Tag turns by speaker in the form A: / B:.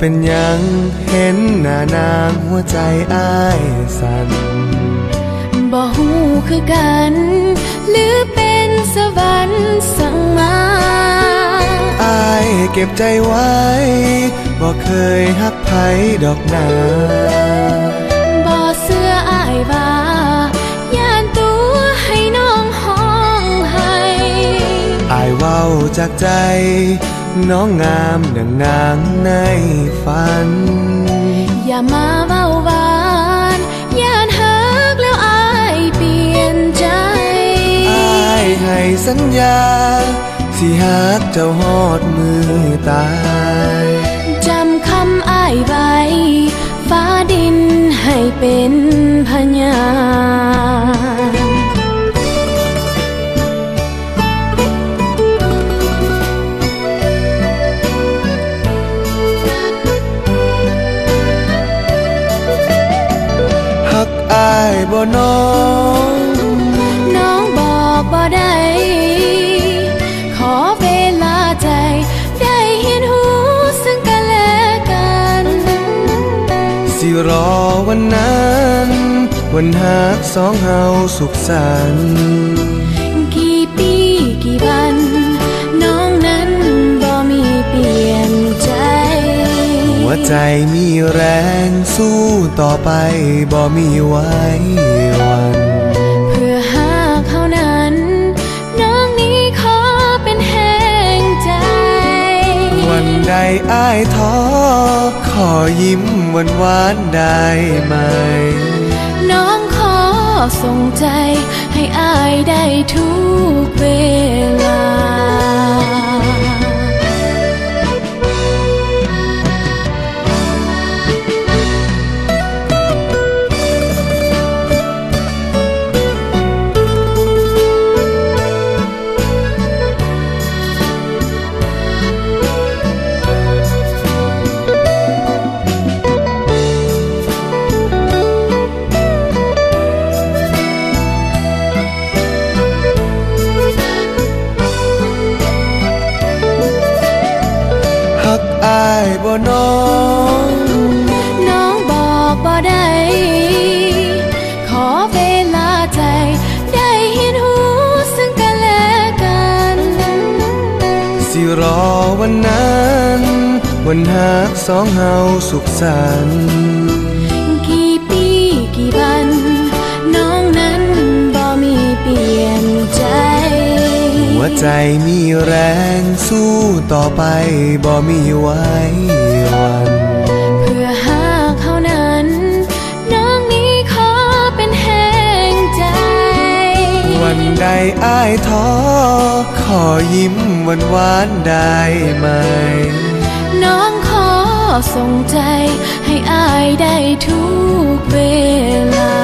A: เป็นยังเห็นหน้านางหัวใจอ้ายสั่น
B: บ่ฮู้คือกันหรือเป็นสวรรค์สั่งมา
A: อ้ายเก็บใจไว้บ่เคยฮักไผดอกนา
B: บ่เสื้ออ้ายว่าย่านตัวให้น้องห้องให้
A: อ้ายเว้าจากใจน้องงามดังนางในฝัน
B: อย่ามาเว้าหวานย่านฮักแล้วอ้ายเปลี่ยนใจ
A: อ้ายให้สัญญาสิฮักเจ้าฮอดมือตาย
B: จำคำอ้ายไว้ฟ้าดินให้เป็นพยาน
A: ฮักอ้ายบ่น้
B: องบอกบ่ได้ขอเวลาใจได้เห็นหูซึ่งกันและกัน
A: สิรอวันนั้นวันฮักสองเฮาสุขสันต์
B: กี่ปีกี่วันน้องนั้นบ่มีเปลี่ยนใจ
A: หัวใจมีแรงสู้ต่อไปบ่มีไว้วัน
B: เพื่อหาเขานั้นน้องนี้ขอเป็นแห่งใจ
A: วันใดอ้ายท้อขอยิ้มหวานได้ไหม
B: น้องขอส่งใจให้อ้ายได้ทุกเวลา
A: อ้ายบ่น้
B: องบอกบ่ได้ขอเวลาใจได้เห็นหูซึ่งกันและกัน
A: สิรอวันนั้นวันฮักสองเฮาสุขสันต์
B: กี่ปีกี่วันน้องนั้นบ่มีเปลี่ยนใจ
A: หัวใจมีแรงสู้ต่อไปบ่มีไว้วัน
B: เพื่อหาเขานั้นน้องนี้ขอเป็นแห่งใจ
A: วันใดอ้ายท้อขอยิ้มหวานได้ไหม
B: น้องขอส่งใจให้อ้ายได้ทุกเวลา